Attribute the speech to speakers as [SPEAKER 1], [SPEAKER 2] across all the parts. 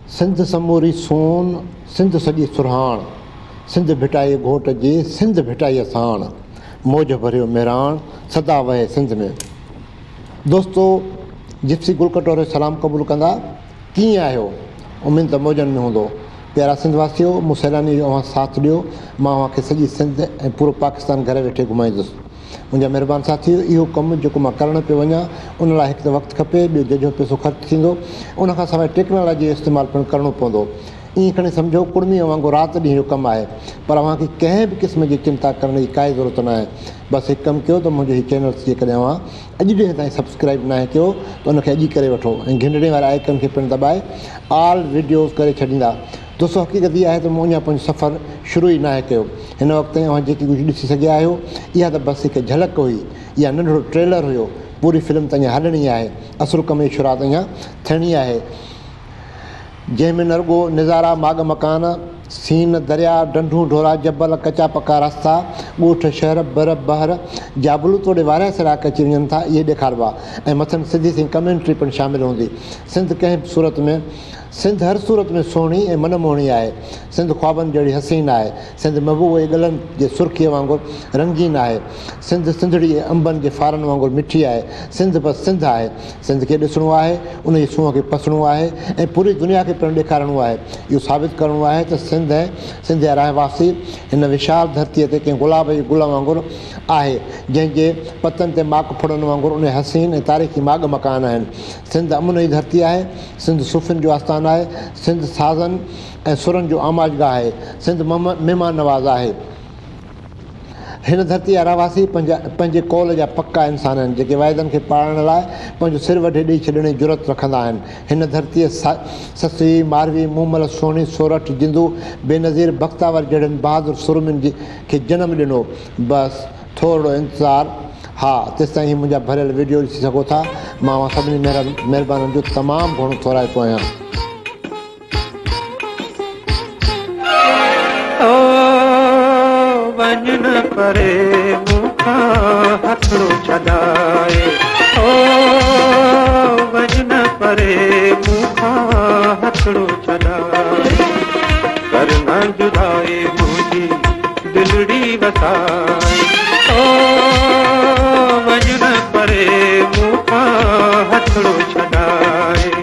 [SPEAKER 1] सिंध समूरी सोन, सिंध सॼी सुरहाण, सिंध भिटाई घोट जे, सिंध भिटाई साण, मौज भरियो मेहरान, सदा वहे सिंध में। दोस्तो, जिप्सी गुल कटोरे सलाम क़बूल कंदा। कीअं आहियो? उमेद त मौजनि में हूंदो। प्यारा सिंध वासियो, मूं सैलानी जो अव्हां साथ ॾियो। मां अव्हांखे सॼी सिंध ऐं पूरो पाकिस्तान घरे वेठे घुमाईंदुसि। मुंहिंजा महिरबानी साथियो, इहो कमु जेको मां करणु पियो वञा, उन लाइ हिकु त वक़्तु खपे, ॿियो जजो पैसो ख़र्चु थींदो, उनखां सवाइ टेक्नोलॉजी जो इस्तेमालु पिणु करिणो पवंदो। ईअं खणी सम्झो कुड़मीअ वांगुरु राति ॾींहं जो कमु आहे, पर अव्हांखे कंहिं बि क़िस्म जी चिंता करण जी काई ज़रूरत न आहे। बसि हिकु कमु कयो त मुंहिंजो हीउ चैनल जेकॾहिं अव्हां अॼु ॾींहं ताईं सब्सक्राइब न आहे कयो त उनखे अॼु करे वठो ऐं घिंडड़े वारे आइकन खे पिणु दॿाए ऑल वीडियोज़ करे छॾींदा। दोस्तो, हक़ीक़त इहा आहे त मूं अञा पंहिंजो सफ़र शुरू ई न आहे कयो। हिन वक़्त ताईं अव्हां जेकी कुझु ॾिसी सघिया आहियो, इहा त बसि हिकु झलक हुई, इहा नंढिड़ो ट्रेलर हुयो। पूरी फिल्म त अञा हलणी आहे, असुलु कम जी शुरूआति अञा थियणी आहे, जंहिंमें न रुॻो नज़ारा माग मकान, सीन दरिया, डंडूं ढोरा, जबल, कचा पका रास्ता, ॻोठ शहर, बर बहर, जाबलू तोड़े वारिया सड़ाक अची वञनि था, इहे ॾेखारिबा। ऐं मथनि सिधी सी कमेंट्री पिणु शामिलु हूंदी। सिंध कंहिं बि सूरत में, सिंध हर सूरत में सुहिणी ऐं मनमोहणी आहे। सिंध ख्वाबनि जहिड़ी हसीन आहे। सिंध महबूब ऐं गलनि जे सुर्खीअ वांगुरु रंगीन आहे। सिंध सिंधड़ी ऐं अंबनि जे फारनि वांगुरु मिठी आहे। सिंध बसि सिंध आहे। सिंध खे ॾिसणो आहे, उन जी सूंहं खे पसणो आहे ऐं पूरी दुनिया खे पिणु ॾेखारिणो आहे। इहो साबित करिणो आहे त सिंध ऐं सिंध जा रहवासी हिन विशाल धरतीअ ते कंहिं गुलाब जे गुल वांगुरु आहे, जंहिंजे पतनि ते माक फुड़नि वांगुरु उन हसीन ऐं तारीख़ी माग मकान आहिनि। सिंध अमुन जी धरती आहे। सिंध सूफ़ियुनि जो आस्थान आहे। सिंध साज़नि ऐं सुरनि जो आमाजगाह आहे। सिंध महिमान नवाज़ आहे। हिन धरती जा रहवासी पंहिंजे कौल जा पक्का इंसान आहिनि, जेके वाइदनि खे पालण लाइ पंहिंजो सिर वढे ॾेई छॾण जी ज़रूरत रखंदा आहिनि। हिन धरतीअ ससी, मारवी, मूमल, सोणी, सोरठ, जिंदू, बेनज़ीर, बख़्तावर जहिड़नि बहादुर सुरमियुनि खे जनमु ॾिनो। बसि थोरो इंतज़ारु। हा, तेसिताईं मुंहिंजा भरियल वीडियो ॾिसी सघो था। मां सभिनी महिरबानी जो तमामु घणो थोराइतो आहियां।
[SPEAKER 2] वञ न परे मूंखां हथड़ो छॾाए, ओ वञ न परे मूंखां हथड़ो छॾाए, कर न जुदाई मुंहिंजी दिलड़ी वसाए, ओ वञ न परे मूंखां हथड़ो छॾाए।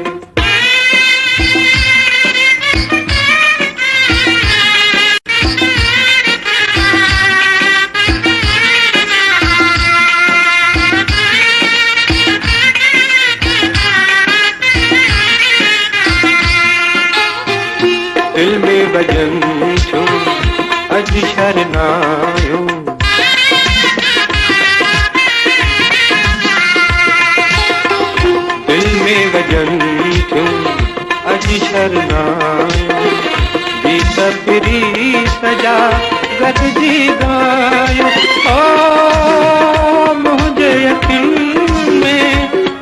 [SPEAKER 2] दिल में वजन छो अॼु शरनायो, दिल में वजन छो अॼु शरनायो, गीत फिरी सजा गॾिजी ॻायो, ओ मुंहिंजे यकीन में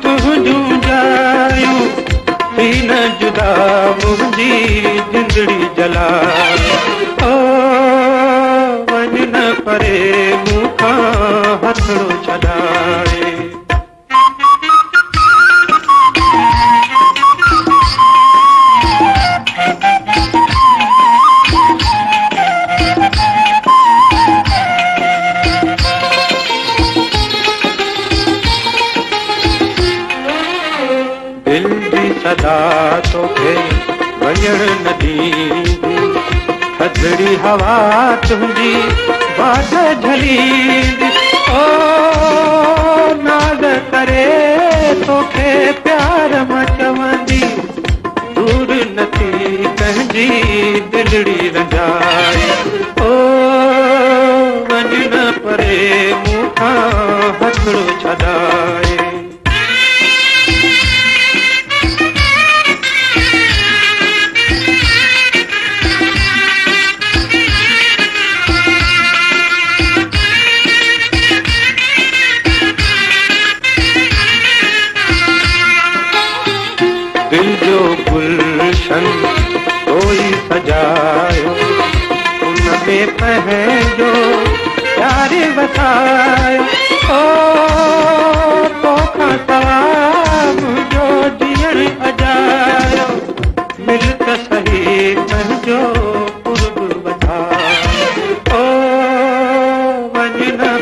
[SPEAKER 2] तुंहिंजूं जायूं, थी न जुदा मुंहिंजी जिंदड़ी जलाए, ओ वञ न परे मूंखां हथड़ो छॾाए। दिल जी सदा तोखे वञण न ॾींदी, थधड़ी हवा तुंहिंजी बात झलींदी, ओ नाज़ करे तोखे प्यार मां चवंदी, दूर न थी पंहिंजी दिलड़ी रंजाए, ओ वञ न परे मूंखां हथड़ो छॾाए। दिल जो गुलशन कोई सजायो, उनमें पंहिंजो प्यार वसायो, ओ तोखां सवाइ मुंहिंजो जीअण अजायो, मिल त बिना